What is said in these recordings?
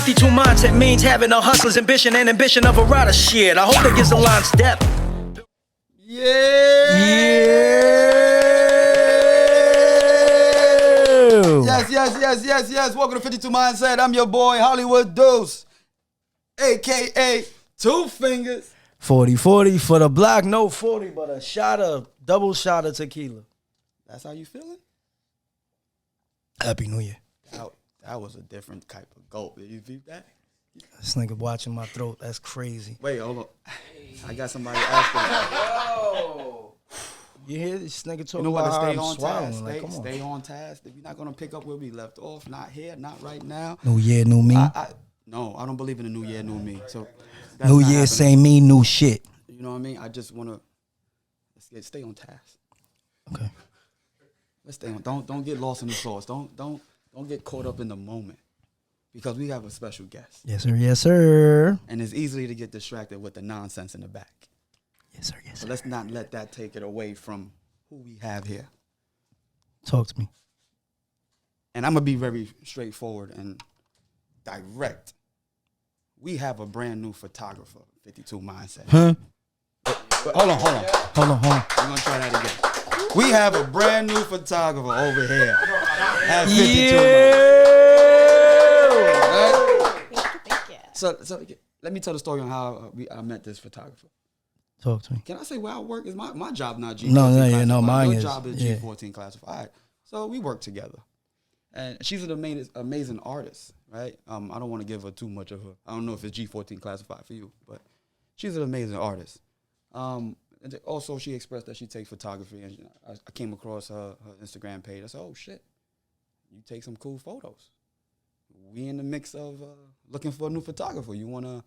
52 mindset means having a hustler's ambition and ambition of a rider. Shit, I hope it gives the lines depth. Yeah. Yes. Welcome to 52 Mindset. I'm your boy, Hollywood Deuce, a.k.a. Two Fingers. 40-40 for the block. No 40, but a double shot of tequila. That's how you feeling? Happy New Year. That was a different type of gulp. Did you feel that? This nigga watching my throat. That's crazy. Wait, hold on. I got somebody asking. Yo. You hear this nigga talking about how I'm swallowing? Like, come on. Stay on task. If you're not gonna pick up where we left off, not here, not right now. New year, new me. No, I don't believe in the new year, new me. So new year, same me, new shit. You know what I mean? I just wanna stay on task. Okay. Let's stay on. Don't get lost in the sauce. Don't get caught up in the moment, because we have a special guest. Yes, sir. Yes, sir. And it's easy to get distracted with the nonsense in the back. Yes, sir. Yes, sir. So let's not let that take it away from who we have here. Talk to me. And I'm going to be very straightforward and direct. We have a brand new photographer, 52 Mindset. Huh? Hold on. Hold on. We're going to try that again. We have a brand new photographer over here at 52 Mindset. Thank you. So let me tell the story on how I met this photographer. Talk to me. Can I say where I work? Is my job not G14 No, classified? mine Your is. job is G14 classified. So we work together. And she's an amazing artist, right? I don't want to give her too much of her. I don't know if it's G14 classified for you, but she's an amazing artist. And also, she expressed that she takes photography, and I came across her Instagram page. I said, "Oh shit, you take some cool photos. We in the mix of looking for a new photographer. You want to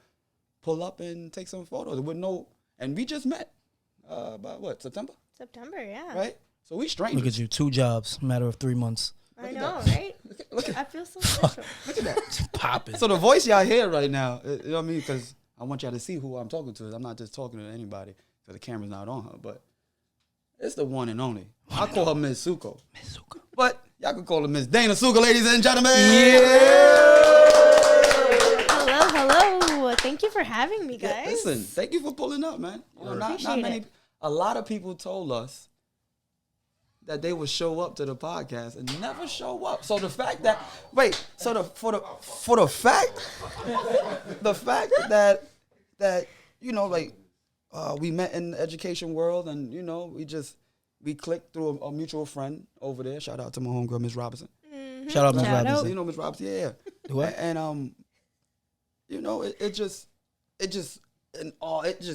pull up and take some photos with no?" And we just met about what, September, yeah. right? So we strangers. Look at you, 2 jobs, matter of 3 months. I know, right? Look at I feel so special. look at that. It's popping. So the voice y'all hear right now, you know what I mean? Because I want y'all to see who I'm talking to. I'm not just talking to anybody because the camera's not on her, but it's the one and only. I call her Miss Sooko. Miss Sooko. But y'all can call her Miss Dana Sooko, ladies and gentlemen. Hello. Thank you for having me, guys. Yeah, listen, thank you for pulling up, man. You know, not many. A lot of people told us that they would show up to the podcast and never show up. So the fact that the fact that you know, like we met in the education world, and you know, we clicked through a mutual friend over there. Shout out to my homegirl, Miss Robinson. Mm-hmm. Shout out Miss Robinson. You know Miss Robinson, yeah. What? And you know, it just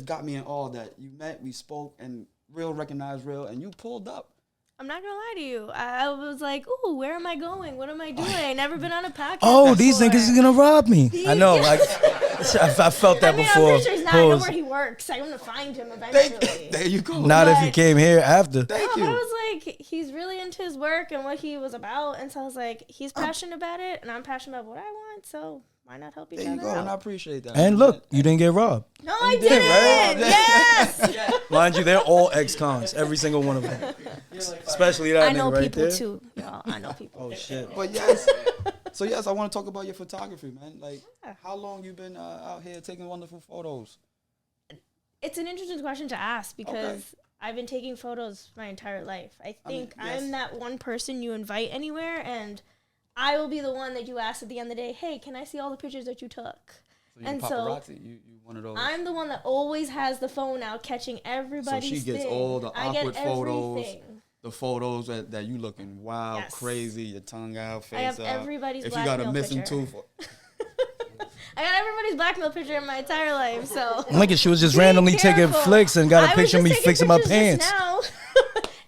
got me in awe that you met, we spoke, and real recognized real, and you pulled up. I'm not gonna lie to you. I was like, "Ooh, where am I going? What am I doing? I never been on a podcast." Oh, before. these niggas is gonna rob me. I know. Like, I felt that before. I'm pretty sure he's not. I know where he works. I'm gonna find him eventually. There you go. Not if you came here after. Thank you. But I was like, he's really into his work and what he was about, and so I was like, he's passionate about it, and I'm passionate about what I want. So why not help each There you other go, out? and I appreciate that. And look, you didn't get robbed. No, I didn't. right? Yes. Mind you, they're all ex-cons. Every single one of them. Especially that I know nigga right people there. too. Y'all. I know people. Oh, shit. But yes, so yes, I want to talk about your photography, man. Like, how long you been out here taking wonderful photos? It's an interesting question to ask because I've been taking photos my entire life. I think I'm that one person you invite anywhere, and I will be the one that you ask at the end of the day, "Hey, can I see all the pictures that you took?" So you're paparazzi. You one of those. I'm the one that always has the phone out catching everybody's So she gets thing. all the I get awkward photos. everything. The photos that you looking wild, Yes. crazy, your tongue out, face I have out. everybody's If you got a blackmail missing picture. tooth. I got everybody's blackmail picture in my entire life, so. Look at she was just Be randomly taking careful. flicks and got a I was picture of just me taking fixing my pictures pants. just now,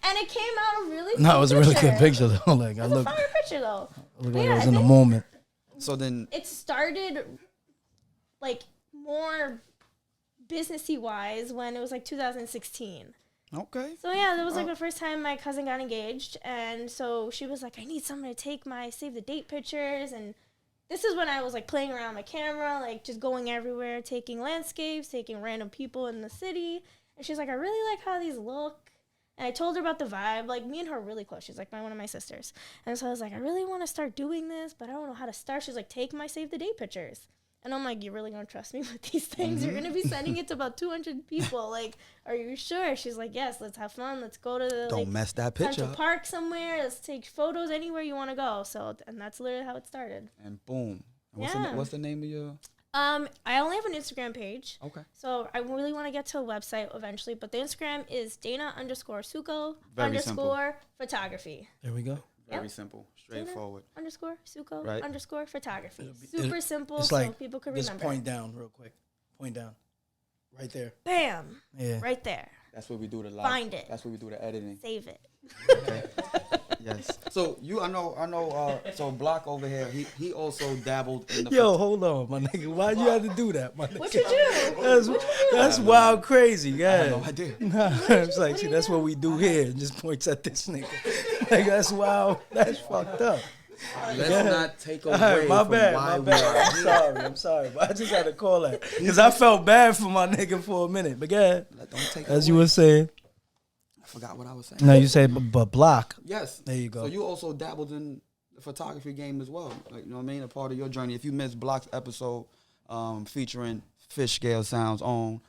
and it came out a really No, cool it was a really good picture. picture though. Like I It was a look fire picture though. like Yeah, I was I in the think- moment. So then, It started like more businessy wise when it was like 2016. okay. So yeah, that was like the first time my cousin got engaged, and so she was like, "I need someone to take my save the date pictures," and this is when I was like playing around my camera, like just going everywhere, taking landscapes, taking random people in the city, and she's like, "I really like how these look." And I told her about the vibe. Like, me and her are really close. She's like one of my sisters. And so I was like, I really want to start doing this, but I don't know how to start. She's like, take my save the date pictures. And I'm like, you're really going to trust me with these things? You're going to be sending it to about 200 people. Like, are you sure? She's like, yes, let's have fun. Let's go to the Don't mess that picture Central up. Park somewhere. Let's take photos anywhere you want to go. So, and that's literally how it started. And boom. And Yeah. What's the name of your? I only have an Instagram page. Okay. So I really want to get to a website eventually. But the Instagram is Dana_Sooko Very simple. photography. There we go. Very simple, straightforward. Dana_Sooko Right. photography. Super simple, It's so like people can just remember. point down real quick. Point down. Right there. Bam! Yeah. Right there. That's where we do the live. Find it. That's where we do the editing. Save it. Okay. Yes. So I know. So Block over here, he also dabbled in the. Yo, hold on, my nigga. Why you have to do that, my nigga? What you do? That's wild crazy, I yeah. had no idea. Nah, it's like, see, that's what we do here. And just points at this nigga. Like, that's wild. That's fucked up. Let's not take away All right, my from bad, why my we bad. are here. I'm sorry. But I just had to call that. Because I felt bad for my nigga for a minute. But go ahead. Don't take As away. you were saying. I forgot what I was saying. No, you said, but Block. Yes. There you go. So you also dabbled in the photography game as well. Like, you know what I mean? A part of your journey. If you missed Block's episode featuring Fish Scale Sound's own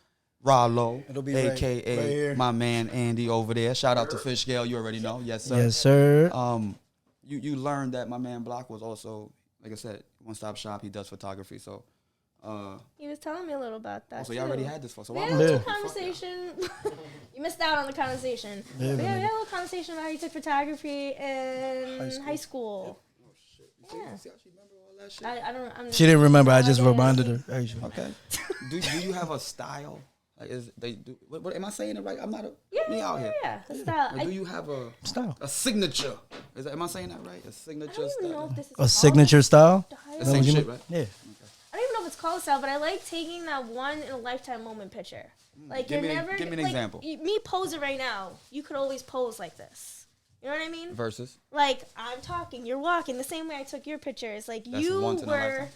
Rollo, It'll be a.k.a. right here. my man Andy over there. Shout out to Fish Scale. You already know. Yes, sir. Yes, sir. You learned that my man Block was also, like I said, one-stop shop. He does photography. So, He was telling me a little about that. so you already had this. So We why had a would little you- conversation. You missed out on the conversation. Yeah, But yeah, man. we had a little conversation about how you took photography in high school. Yeah. See how she remember all that shit? I don't. I'm, She didn't remember. I just didn't. reminded her. Actually. Okay. do you have a style? Like, what am I saying it right? I'm not Yeah, me out here. yeah. The style. Like, do you have Style. a signature? Am I saying that right? A I signature don't even know style? if this is A called signature style? style. The Is that same what you shit, mean? right? Yeah. I don't even know if it's called style, but I like taking that one in a lifetime moment picture. Like Give you're me- never give me an like, example. Me posing right now, you could always pose like this. You know what I mean? Versus Like I'm talking, you're walking the same way I took your pictures. Like That's you once in a were. lifetime.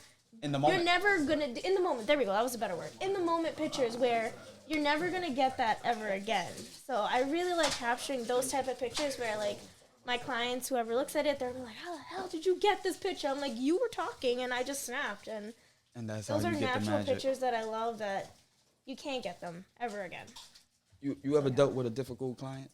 In the You're moment. never gonna in the moment. There we go. That was a better word. In the moment pictures where you're never gonna get that ever again. So I really like capturing those type of pictures where like my clients, whoever looks at it, they're like, "How the hell did you get this picture?" I'm like, "You were talking and I just snapped." And And that's those how are you get the natural magic. pictures that I love that you can't get them ever again. You ever dealt with a difficult client?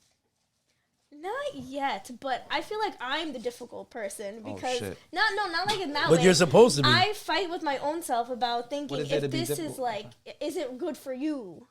Not yet, but I feel like I'm the difficult person because shit. not like in that But way. you're supposed to be. I fight with my own self about thinking is there to if be this is difficult? like, is it good for you?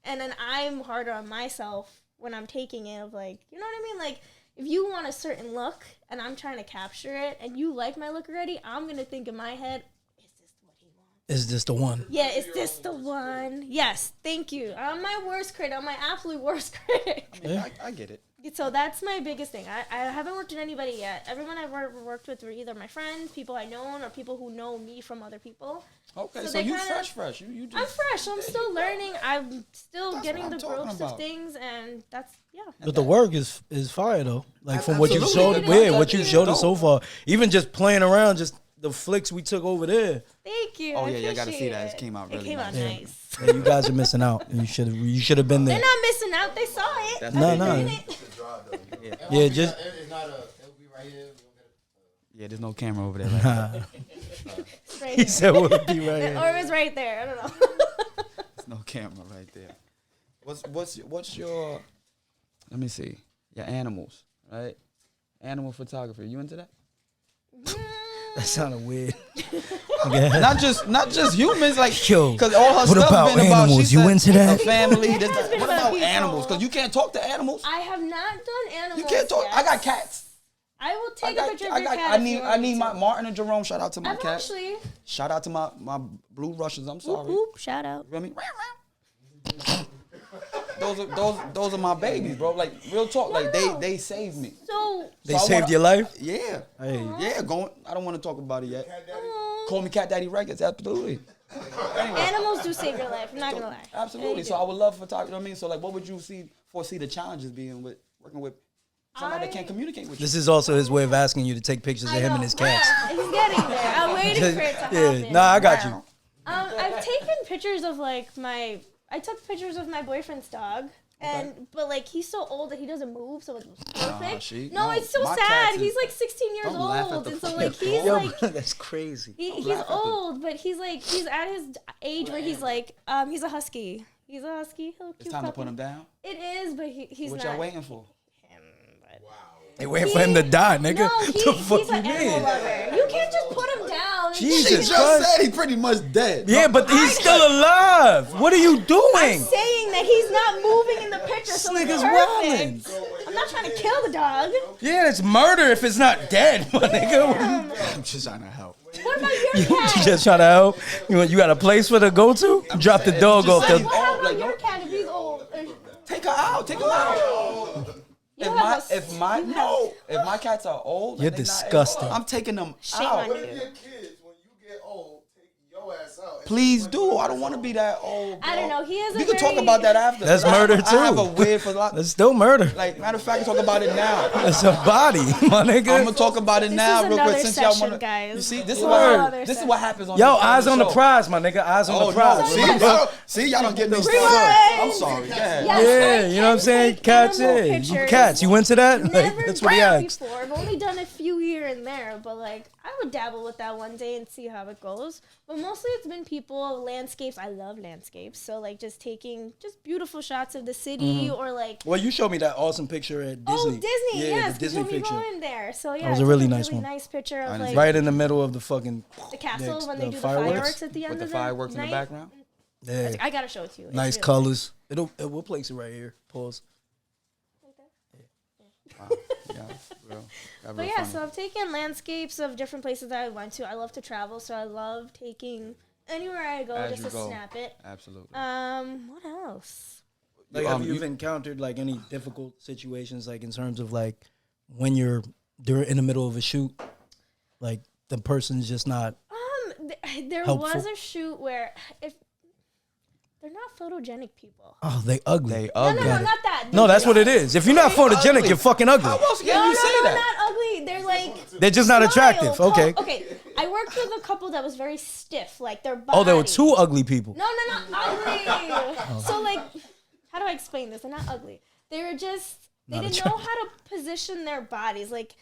And then I'm harder on myself when I'm taking it of like, you know what I mean? Like if you want a certain look and I'm trying to capture it and you like my look already, I'm gonna think in my head, is this what he wants? Is this the one? Yeah, is this the one? Yes, thank you. I'm my worst critic. I'm my absolute worst critic. Yeah. I get it. So that's my biggest thing. I haven't worked with anybody yet. Everyone I've worked with were either my friends, people I known, or people who know me from other people. Okay, So so they you kinda- fresh. You just I'm fresh. I'm still learning. I'm still That's getting what the I'm talking ropes about. of things, and that's yeah. But the work is fire though. Like from what you Absolutely. showed, yeah, Thank what you you. showed us so far. Even just playing around, just the flicks we took over there. Thank you. Oh, I yeah, I gotta see appreciate that. It came out really It came out nice. nice. Yeah, you guys are missing out. You should have been there. They're not missing out. They saw it. That's No, what no. Seen it. Yeah, just It's not a. It'll be right here. Yeah, there's no camera over there. Right? It's right he here. said we'll be right Or here. it was right there. I don't know. There's no camera right there. What's your? Let me see. Your animals, right? Animal photography. You into that? That sounded weird. Yeah. Not just humans, like Yo, because all her what stuff about been about. animals? She You said into that? A family. It has been What about about people. animals? Because you can't talk to animals. I have not done animals. You can't talk. yet. I got cats. I will I take a picture of your cat. I if need you want I me need to. my Martin and Jerome. Shout out to my I've cat. actually. Shout out to my blue Russians. I'm sorry. Whoop, whoop, shout out. You feel me? Those are my babies, bro. Like real talk. Like No. they saved me. So, They So I saved wanna- your life? Yeah. Hey. Yeah. Going. I don't want to talk about it yet. aw, Call me Cat Daddy Records. Absolutely. animals do save your life. I'm not gonna lie. Absolutely. They So do. I would love photography. You know what I mean? So like, what would you foresee the challenges being with working with somebody that can't communicate with you? This is also his way of asking you to take pictures of I him know. and his cats. Yeah, he's getting there. I'm waiting for it to happen. Yeah, nah, I got you. I've taken pictures of like I took pictures of my boyfriend's dog. But like he's so old that he doesn't move, so it's perfect. No, it's so my sad. cats He's is- like 16 years Don't laugh at old, the and so fucking like he's Yo, like that's crazy. he's laugh at the- old, but he's at his age where he's like he's a husky. He's a husky. He'll It's time to put him down. It is, but he's What not. y'all waiting for? Him, but They waiting for him to die, nigga. no, the fuck he's you an animal mean? lover. You can't just put him down. And Jesus She just- just Christ. said he's pretty much dead. Yeah, but he's still alive. What are you I'm doing? saying that he's not moving in the picture, so This it's nigga's perfect. wildin'. I'm not trying to kill the dog. Yeah, it's murder if it's not dead, my nigga. I'm just trying to help. What about your You cat? just trying to help? You got a place for the go to? Drop the dog just off saying. the. What about Like, your no- cat if he's old? Take her out. Take him out. You have a- If my cats are old, You're and they not disgusting. able, I'm taking them Shame out. on What if you. your kids, when you get old, take your ass out? Please do. I don't want to be that old. I don't know. He is. We can talk about that after. That's I- murder, I have a too. weird for lot. That's still murder. Like matter of fact, talk about it now. That's a body, my I'm nigga. gonna talk about it This now, is real quick, another since y'all session, wanna. guys. You see, this is Word. what this is what happens on. Yo, the eyes on the show. prize, my nigga. Eyes on Oh the prize. no! See, y'all don't get no Rewind. stuff. I'm sorry. Go ahead. Yes, Yeah, I you know what I'm can saying? take Cats, animal yeah. You pictures. cats, you into that? Like, Never that's what he done it asked. before. I've only done a few here and there, but like I would dabble with that one day and see how it goes. But mostly it's been people, landscapes. I love landscapes, so like just taking just beautiful shots of the city or like. Well, you showed me that awesome picture at Disney. Oh, Disney! Yeah, Yes, the Disney Disney picture. in there. So yeah, That was a I took really nice one. nice picture of didn't like see Right in the middle of the fucking. the castle when they the do the fireworks. fireworks at the end With the of fireworks in the night. background. Yeah. I gotta show it to you. It's Nice really colors. We'll place it right here. Pause. Wow. Yeah, real. Got But real yeah, funny. so I've taken landscapes of different places that I went to. I love to travel, so I love taking anywhere I go As just you to go. snap it. Absolutely. What else? Like, have you encountered like any difficult situations, like in terms of like when you're in the middle of a shoot, like the person's just not. There Helpful. was a shoot where if they're not photogenic people. Oh, they ugly. They No, ugly. not that. No, that's what it is. If you're not photogenic, ugly. you're fucking ugly. How else No, can you say no, that? not ugly. They're like They're just not attractive. smile, Okay. Okay, I worked with a couple that was very stiff, like their body. Oh, there were two ugly people. No, not ugly. So like, how do I explain this? They're not ugly. They were just they Not didn't know how to position their bodies. Like,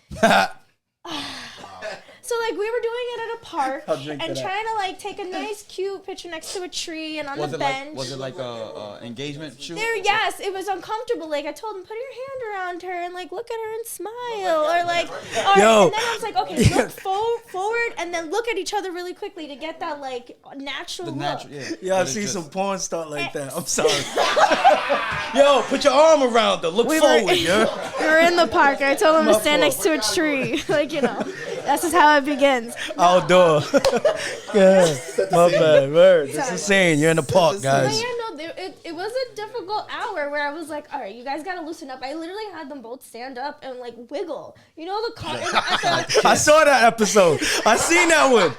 so like we were doing it at a park I'll drink and to that. trying to like take a nice cute picture next to a tree and on Was the it bench. like a engagement shoot? Yes, it was uncomfortable. Like I told him, put your hand around her and like look at her and smile, or like, Yo. and then I was like, okay, look forward and then look at each other really quickly to get that like natural The look. natural, yeah. Yeah, I've But seen it's some just- porn start like that. I'm sorry. Yo, put your arm around her. Look forward, yo. We were in the park. I told him to stand next to a tree, like that's just how it begins. Outdoor. Yeah, my bad. Word. It's insane. You're in the park, But guys. yeah, no, it was a difficult hour where I was like, all right, you guys gotta loosen up. I literally had them both stand up and like wiggle. You know the car. I saw that episode. I seen that one.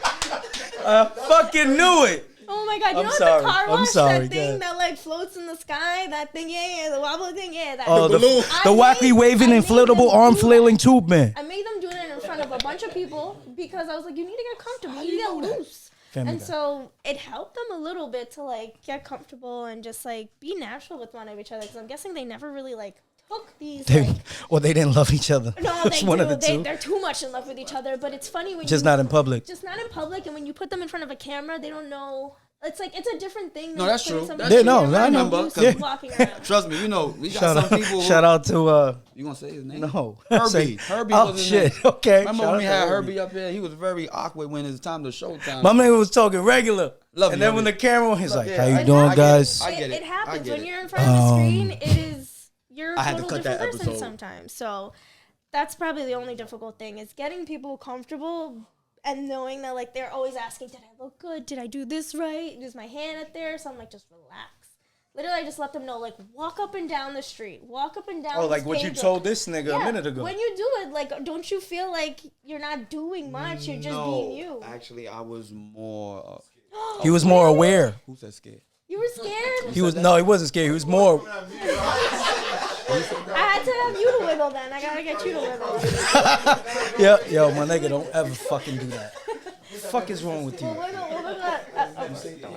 I fucking knew it. Oh my god, you I'm know sorry. the car I'm wash, sorry, that thing God. that like floats in the sky, that thing, yeah, the wobbly thing, yeah, that. Oh, the wacky I waving made inflatable them arm do flailing that. tube man. I made them doing it in front of a bunch of people because I was like, you need to get comfortable, you need to get loose. Family And Guy. so it helped them a little bit to like get comfortable and just like be natural with one of each other because I'm guessing they never really like took these. They, like, or they didn't love each other. no, It's they one of do. the two. They're too much in love with each other. But it's funny when Just you, not in public. just not in public, and when you put them in front of a camera, they don't know. It's like it's a different thing. No, than that's putting true. somebody That's in true. front of Yeah, no, I a know. camera and Yeah. walking around. Trust me, you know, we got Shout some people. out, shout out to You gonna say his name? no Herbie. Say- Herbie Oh was his shit. name. Okay. Remember Shout when out we to had Herbie up here? He was very awkward when it's time to showtime. My man was talking regular. Love and you, then when the Herbie. camera, he's like, Yeah, "How you I- doing, I get it. guys?" I get it. It happens I get when it. you're in front of the screen. It is you're a I had to total cut that different person episode. sometimes. So that's probably the only difficult thing is getting people comfortable and knowing that like they're always asking, "Did I look good? Did I do this right? Is my hand up there?" So I'm like, just relax. Literally, I just let them know, like, walk up and down the street, walk up and down. Oh, this like what you page told this nigga Yeah, a minute ago. When you do it, like, don't you feel like you're not doing much? You're just being you. Actually, I was more. He was more aware. Who said scared? You were scared. He was no, he wasn't scared. He was more. I had to have you to wiggle. Then I gotta get you to wiggle. Yeah, yo, my nigga, don't ever fucking do that. What the fuck is wrong with you? We'll wiggle. Don't worry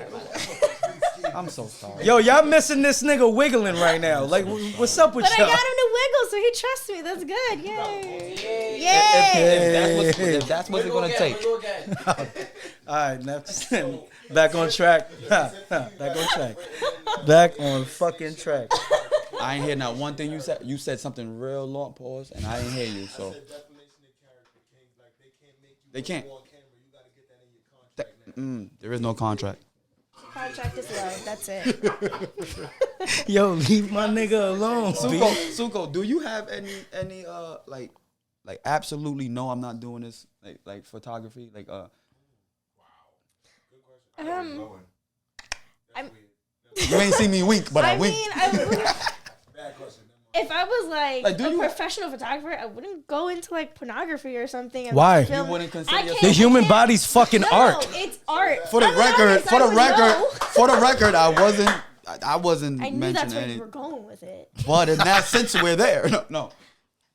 about it. I'm so sorry. Yo, y'all missing this nigga wiggling right now. Like, what's up with But I y'all? got him to wiggle, so he trusts me. That's good. Yay. Yay. If that's what it's gonna take. All right, now back on track. Back on track. Back on fucking track. I ain't hear not one thing you said. You said something real long, pause, and I ain't hear you. So they can't. There is no contract. Contract is love. That's it. Yo, leave my nigga alone. Sooko, do you have any like absolutely no, I'm not doing this like photography like I'm, You ain't see me wink, but I wink. If I was like do a you professional photographer, I wouldn't go into like pornography or something. And Why? film. You wouldn't consider I yourself- can't- The human I can't- body's fucking art. No, it's art. For the I'm not record, honest, I would know. I wasn't I knew that's mentioning where any. you were going with it. But in that sense, we're there. No.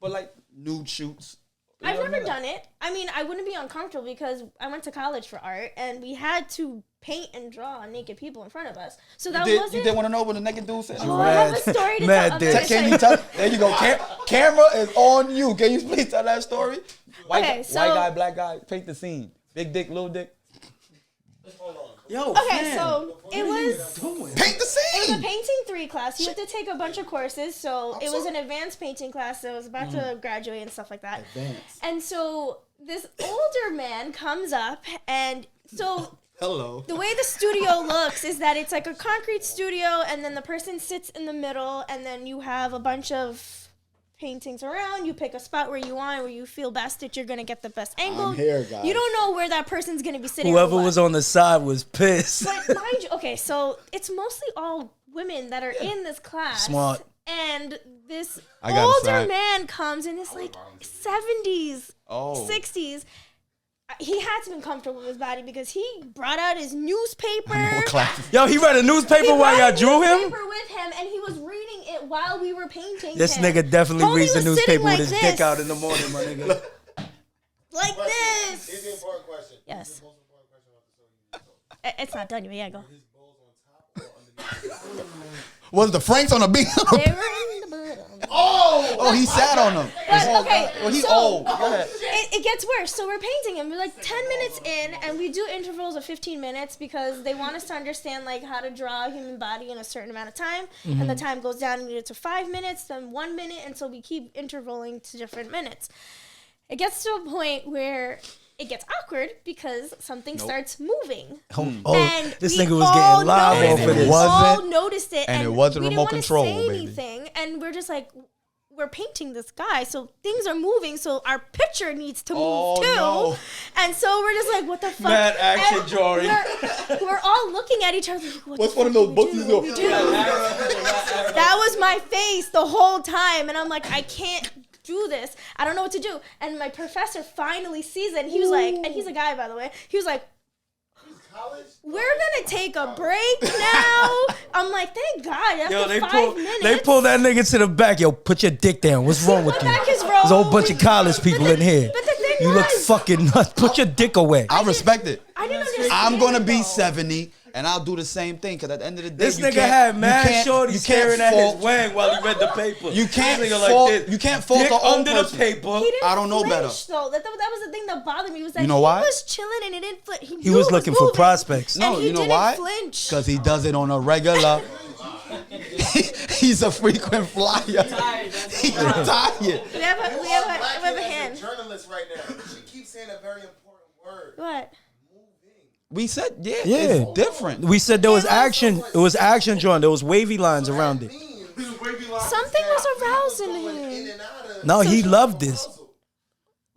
But like nude shoots. You I've know what I never mean? done it. I mean, I wouldn't be uncomfortable because I went to college for art and we had to paint and draw naked people in front of us. So that You wasn't. didn't want to know what the naked dude said? Oh, I have a story to Mad tell. dick. Can you tell? There you go. Camera is on you. Can you please tell that story? White guy, black guy, paint the scene. Big dick, little dick. Yo, Okay, so it was. Paint the It was a scene. painting 3 class. You had to take a bunch of courses. So it was an advanced painting class. So I was about to graduate and stuff like that. And so this older man comes up and so Hello. the way the studio looks is that it's like a concrete studio and then the person sits in the middle and then you have a bunch of paintings around. You pick a spot where you want, where you feel best that you're going to get the best angle. I'm here, guys. You don't know where that person's going to be sitting. whoever or what. was on the side was pissed. But mind you, okay, so it's mostly all women that are in this class. Smart. And this I got older inside. man comes in his like 70s, Oh. 60s. He had to be comfortable with his body because he brought out his newspaper. What class? Yo, he read a newspaper while y'all drew him? Newspaper with him, and he was reading it while we were painting. This him. nigga definitely Homie reads the was sitting newspaper with like his this, dick out in the morning, my nigga. like Here's the this. important question. Yes. Here's the most important question about the story. It's not done yet. Yeah, go. His balls on top or underneath? Was the Franks on the beat? They were in the middle. Oh, he sat on them. But, okay, Well, he's so old. Go ahead. it gets worse. So we're painting him. We're like 10 minutes in, and we do intervals of 15 minutes because they want us to understand like how to draw a human body in a certain amount of time. And the time goes down to 5 minutes, then 1 minute, and so we keep intervaling to different minutes. It gets to a point where it gets awkward because something starts moving. And This we nigga was all getting live noticed off it. of We this. all noticed it, and it wasn't we remote didn't control, wanna say baby. anything, and we're just like, we're painting this guy, so things are moving, so our picture needs to move too. no. And so we're just like, what the fuck? Mad action And drawing. We're all looking at each other like, What's one of those books you What do we do? That was my face the whole time, and I'm like, I can't do this. I don't know what to do. And my professor finally sees it, and he was like, and he's a guy, by the way. He was like, College? we're gonna take a break now. I'm like, thank God. After Yo, they 5 minutes. they pull that nigga to the back. Yo, put your dick down. What's wrong with My you? back is There's a whole bunch of rolling. college people in here. But the thing You look was, fucking nuts. Put your dick away. I respect it. I didn't understand. I'm gonna be though. 70, and I'll do the same thing. Cause at the end of the day, This you nigga can't- had you mad can't- shorty you staring can't at his fault- wang while he read the paper. You can't This nigga fault- this. you can't fault Dick the old under person. the paper. He didn't I don't know flinch, better. Though. That was the thing that bothered me. Was that You know he why? was chilling and he didn't flinch. He knew was it looking for moving, prospects. No, and he you know didn't why? Flinch. Cause he does it on a regular. He's a frequent flyer. He's retired. We have a hand. Journalist right now. She keeps saying a very important word. What? We said, yeah, Yeah. it's different. We said there was action. It was action drawn. There was wavy lines around it. Something was arousing him. No, he loved this.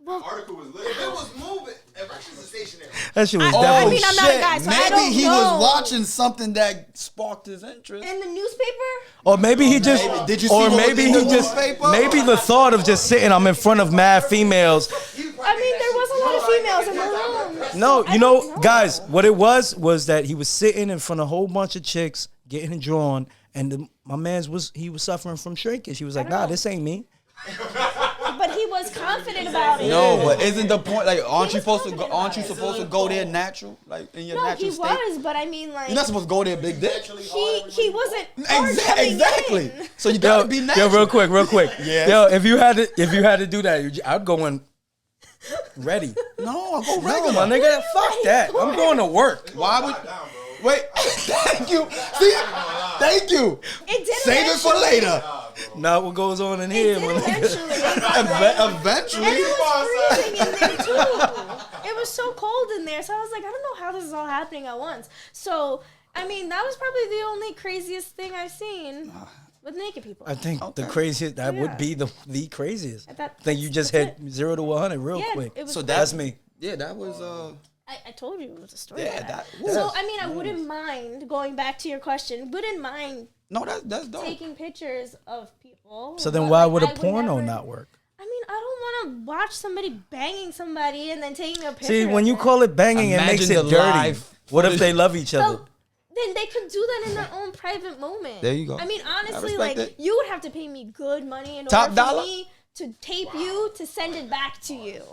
Article was lit. If it was moving, erections are stationary. That shit was I definitely. mean, I'm not a guy, so I Maybe don't he know. was watching something that sparked his interest. In the newspaper? Or maybe he just. Maybe. Did you see Or what was maybe in he the just. newspaper? Maybe the thought of just sitting. I'm in front of mad females. I mean, there was a lot of females in the room. No, you know, don't know. guys, what it was that he was sitting in front of a whole bunch of chicks, getting drawn, and my man's was suffering from shrinkage. He was like, nah, this ain't me. But he was confident about it. No, but isn't the point like aren't you supposed to go? Aren't you supposed to go there natural, like in your No, natural he state? was, but I mean, like You're not supposed to go there big dick. he wasn't hard coming Exactly. in. So you gotta be natural. Yo, real quick. Yes. Yo, if you had to do that, I'd go in ready. No, I'll go No, regular. my nigga, fuck that. I'm going to work. Why would? Wait. Thank you. See, thank you. It did Save it for later. Not what goes on in It here, did man. eventually. Eventually. And it was freezing in there too. It was so cold in there, so I was like, I don't know how this is all happening at once. So, I mean, that was probably the only craziest thing I've seen with naked people. I think the craziest, that would be the craziest. I think you just that's hit 0 to 100 real quick. It was So That's me. Yeah, that was I told you it was a story. Yeah, of that. that- So I mean, I wouldn't mind going back to your question. Wouldn't mind no, that's dope. taking pictures of people. So then but, why like, would a I porno never- not work? I mean, I don't want to watch somebody banging somebody and then taking a picture. See, when of you it. call it banging, it makes Imagine it the dirty. live What if footage. they love each other? So, then they could do that in their own private moment. There you go. I mean, honestly, respect like it. you would have to pay me good money in Top order dollar? for me to tape you to send it back to you.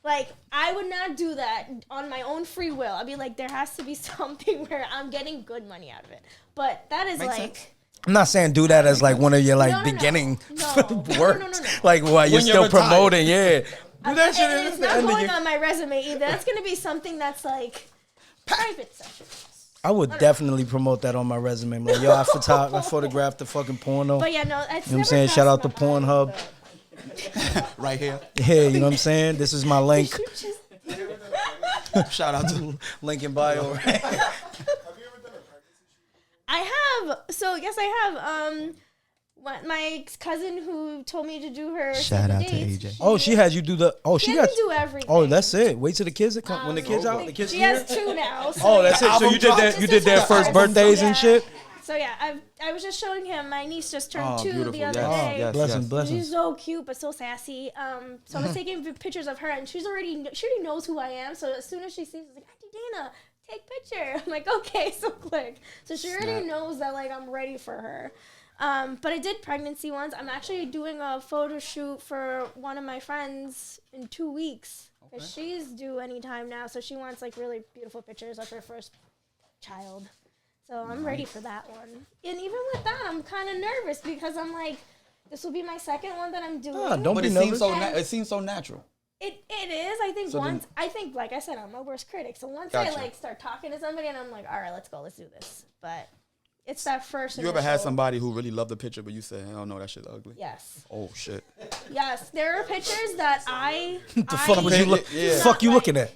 Like, I would not do that on my own free will. I'd be like, there has to be something where I'm getting good money out of it. But that is Makes like. sense. I'm not saying do that as like one of your like No, no, no. beginning No. works. No. Like while you're When you're still retired. promoting, yeah. Do that shit And at it's the not end of going your- on my resume either. That's going to be something that's like private session. I would definitely promote that on my resume. I'm like, yo, I photographed the fucking porno. But yeah, no, it's You know what I'm never saying? Shout out to crossed my mind, Pornhub. Right here. Yeah, you know what I'm saying? This is my link. but- You just- Shout out to Link in bio. Right? I have. So yes, I have. My cousin who told me to do her. Shout save the out to dates, AJ. Oh, she has you do the. Oh, She she has got. me do everything. Oh, that's it. Wait till the kids come. When the kids out, the kids She here. has 2 now. So Oh, that's it. So album you did drop? that. You This did is their her first album. birthdays Yeah. and shit. So yeah, I was just showing him. My niece just turned Oh, 2 beautiful. the other Yes. day. Yes. Blessings, blessings. She's so cute but so sassy. So I was taking pictures of her, and she already knows who I am. So as soon as she sees, she's like, Auntie Dana, take picture. I'm like, okay, so click. So she already knows that like I'm ready for her. But I did pregnancy ones. I'm actually doing a photo shoot for one of my friends in 2 weeks. Because she's due anytime now, so she wants like really beautiful pictures of her first child. So I'm ready for that one. And even with that, I'm kind of nervous because I'm like, this will be my second one that I'm doing. Don't But be it nervous. seems so natural. It is. I think So then- once, like I said, I'm my worst critic. So once Gotcha. I like start talking to somebody and I'm like, all right, let's go, let's do this. But it's that first. You ever had initial- somebody who really loved the picture, but you said, "Hell no, that shit's ugly." Yes. Oh shit. Yes. There are pictures that I. The fuck was Yeah. you look? Yeah. Fuck you looking at?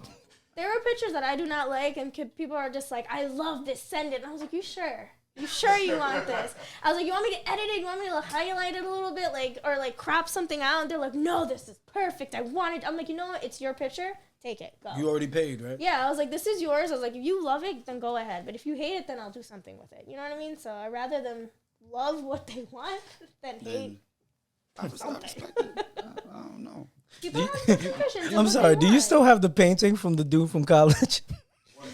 There are pictures that I do not like, and people are just like, I love this, send it. And I was like, you sure? You sure you want this? I was like, you want me to edit it? You want me to highlight it a little bit, like, or like crop something out? And they're like, no, this is perfect. I want it. I'm like, you know what? It's your picture. Take it. Go. You already paid, right? Yeah, I was like, this is yours. I was like, if you love it, then go ahead. But if you hate it, then I'll do something with it. You know what I mean? So I'd rather them love what they want than hate something. I don't know. People have different visions of I'm what sorry. they Do you want. still have the painting from the dude from college?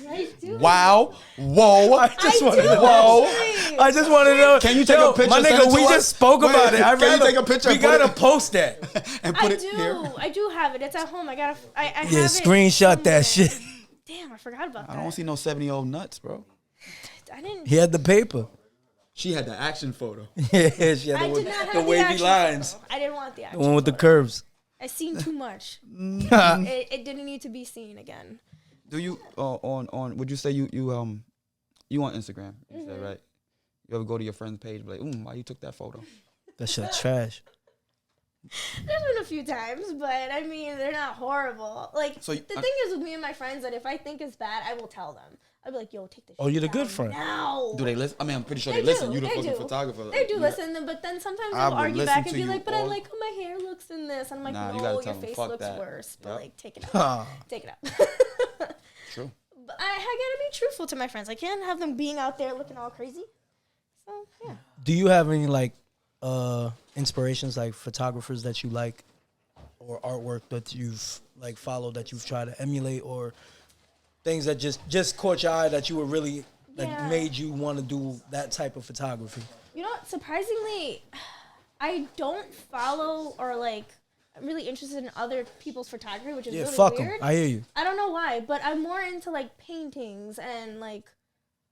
I do. Wow. Whoa. I just wanted do, to know. actually. I just wanted to know. Can you take a picture, My send it nigga, to we us? just spoke Wait, about it. can you take a picture We and put gotta it- post that. And put I it do. here. I do have it. It's at home. I have Yeah, it screenshot that somewhere. shit. Damn, I forgot about that. I don't see no 70-year-old nuts, bro. I didn't. He had the paper. She had the action photo. Yeah, she had I the, did not have the the wavy action lines. photo. I didn't want the The action. one with the photo. curves. I seen too much. Yeah, It didn't need to be seen again. Do you on? Would you say you on Instagram? You said right. You ever go to your friend's page, be like, why you took that photo? that shit trash. There's been a few times, but I mean, they're not horrible. Like, So the thing is with me and my friends that if I think it's bad, I will tell them. I'll be like, yo, take this Oh, shit you're the good down friend. now. Do they listen? I mean, I'm pretty sure They they listen. do, You the they fucking do. photographer. They do You- listen, but then sometimes I they'll will argue listen back and to be you like, but I all- like how my hair looks in this. And I'm like, Nah, you no, gotta your tell them, face fuck looks that. worse. But Yep. like, take it out. Ah. Take it out. True. But I gotta be truthful to my friends. I can't have them being out there looking all crazy. So, yeah. Do you have any like inspirations, like photographers that you like, or artwork that you've like followed that you've tried to emulate, or things that just caught your eye that you were really like Yeah. made you want to do that type of photography? You know what? Surprisingly, I don't follow or like, really interested in other people's photography, which is Yeah, really fuck weird. 'em. I hear you. I don't know why, but I'm more into like paintings and like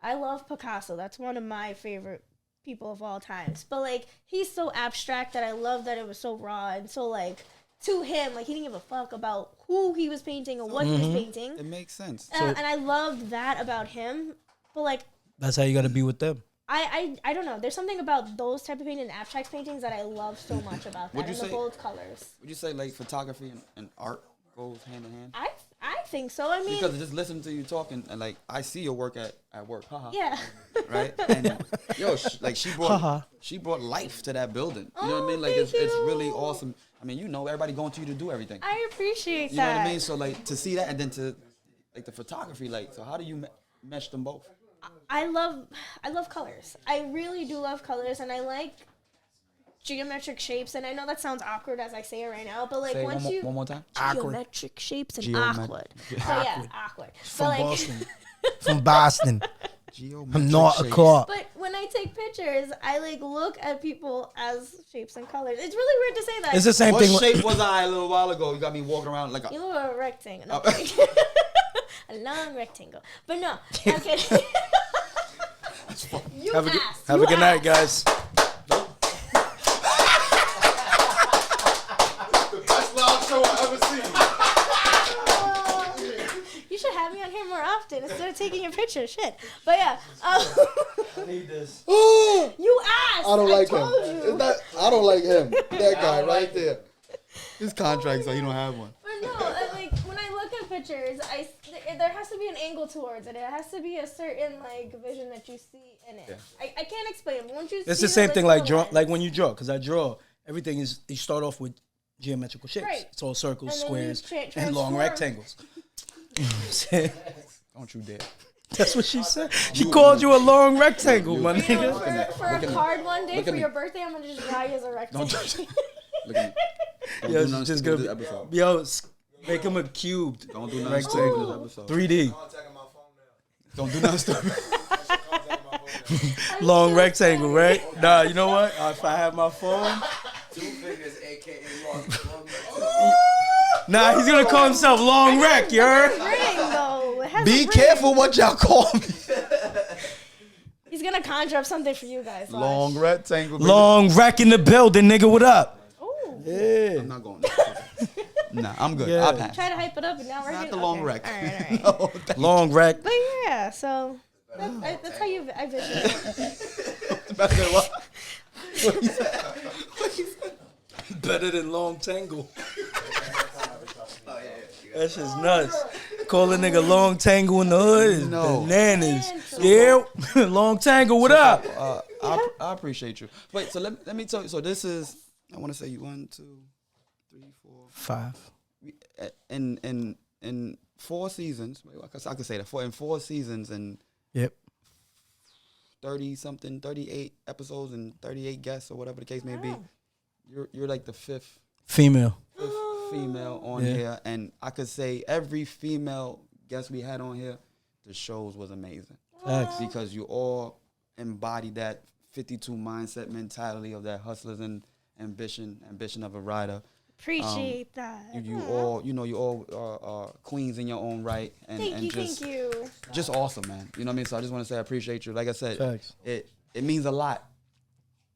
I love Picasso. That's one of my favorite people of all times. But like he's so abstract that I love that it was so raw and so like to him, like he didn't give a fuck about who he was painting or what he was painting. It makes sense. And I loved that about him. But like That's how you got to be with them. I don't know. There's something about those type of painting and abstract paintings that I love so much about that. Would you And the say- bold colors. Would you say like photography and art goes hand in hand? I think so. I mean, Because just listening to you talking and like I see your work at work, haha. yeah. Right? And yo, she Haha. brought life to that building. You know what I Oh, mean? Like thank it's you. really awesome. I mean, you know, everybody going to you to do everything. I appreciate You know that. what I mean? So like to see that and then to like the photography, like so how do you mesh them both? I love colors. I really do love colors, and I like geometric shapes. And I know that sounds awkward as I say it right now, but like Say it once one more time. geometric shapes and awkward. So yeah, awkward. From But like, Boston. From Boston. Geometric I'm not a shapes. cop. but when I take pictures, I like look at people as shapes and colors. It's really weird to say that. It's the same What thing. shape was I a little while ago? You got me walking around like You a know, a rectangle. No, Oh. a long rectangle. But no, I'm kidding. You Have a good, asked. have You a good night, asked. guys. The best live show I've ever seen. You should have me on here more often instead of taking your picture. Shit. But yeah. I need this. You asked. I don't like him. told you. Is that, I don't like him. That guy right there. His contract, so he don't have one. But no, like when I look at pictures, there has to be an angle towards it. It has to be a certain like vision that you see in it. Yeah. I can't explain it. But once you It's see the same it, thing like, like draw, like when you draw, because I draw. Everything is you start off with geometrical shapes. Right. It's all circles, And then you squares, tra- and long transform. rectangles. You know what I'm saying? Don't you dare. That's what she said. She called you a long rectangle, my You know, nigga. for a card one day Look at for me. your birthday, I'm gonna just draw you as a rectangle. Look at me. Don't Yo, do she's none just stupid gonna this episode. make him a cubed Don't do nothing rectangle. stupid this episode. 3D. Contacting my phone now. Don't do nothing stupid. Contacting my phone now. Long rectangle, right? Nah, you know what? If I have my phone, Two fingers, aka long. nah, he's gonna call himself Long Rec, you heard? Ring though. It has a Be ring. careful what y'all call me. He's gonna conjure up something for you guys. watch. Long rectangle. baby. Long Rec in the building, nigga. What up? Ooh. Yeah. I'm not going there. Nah, I'm good. Yeah. I'll pass. Try to hype it up, and now we're Not getting the long okay. rec. All right. No, thank Long Rec. But yeah, so that's how I vision it. Better than what? Better than Long Tangle. That's just nuts. Call a nigga Long Tangle in the hood is No. bananas. Yeah, Long Tangle, what up? I appreciate you. Wait, so let me tell you. So this is, I want to say 1, 2, 3, 4. 5. In 4 seasons, I could say that. In 4 seasons and Yep. 30-something, 38 episodes and 38 guests or whatever the case may be, you're like the fifth Female. female on Yeah. here. And I could say every female guest we had on here, the shows was amazing. Facts. Because you all embody that 52 mindset mentality of that hustlers and ambition of a rider. Appreciate that. You all are queens in your own right, and Thank you. just awesome, man. You know what I mean? So I just want to say I appreciate you. Like I said, Facts. it means a lot.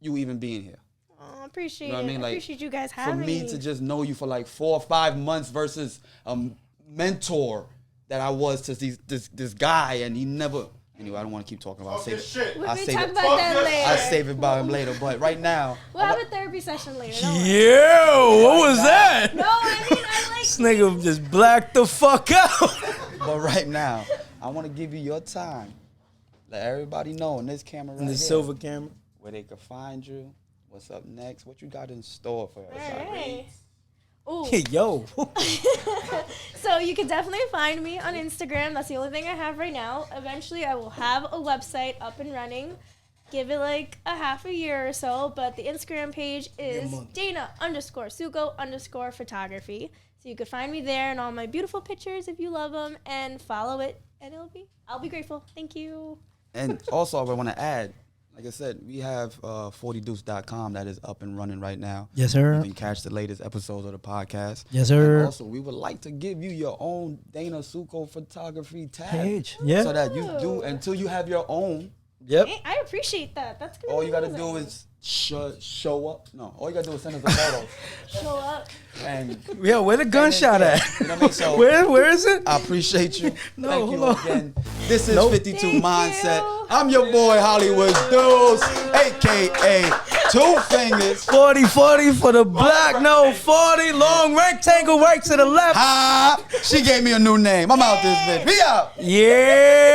You even being here. Oh, appreciate You know what I it. mean? Like, Appreciate you guys For having me to just know you for like 4 or 5 months versus a mentor that I was to this guy, and he never. Anyway, I don't want to keep talking about. Talk your shit. We I can save talk it. about that later. I save it about him later. But right now, We'll have a therapy session later. Don't worry. Yo, what was that? No, I mean I like. This nigga just blacked the fuck out. but right now, I want to give you your time. Let everybody know on this camera right And the here silver camera. where they can find you. What's up next? What you got in store for us? All right. Ooh. Hey, yo. So you can definitely find me on Instagram. That's the only thing I have right now. Eventually, I will have a website up and running. Give it like a half a year or so. But the Instagram page is Dana_Sooko_photography. So you can find me there and all my beautiful pictures if you love them, and follow it, and I'll be grateful. Thank you. And also, I want to add, like I said, we have 40deuce.com that is up and running right now. Yes, sir. You can catch the latest episodes of the podcast. Yes, sir. And also, we would like to give you your own Dana Sooko photography tag. Page. Yeah. So that you do, until you have your own, Yep. Hey, I appreciate that. That's good. all you got to do is show up. No, all you got to do is send us a photo. show up. And Yeah, where the gunshot at? you know what I mean? So Where is it? I appreciate you. No, Thank you hold on. again. This is Nope. 52 Thank Mindset. you. I'm your boy Hollywood Deuce, aka Two Fingers. 40 for the black. No, 40 long rectangle right to the left. Ah, she gave me a new name. I'm out this bitch. Be out. Yeah.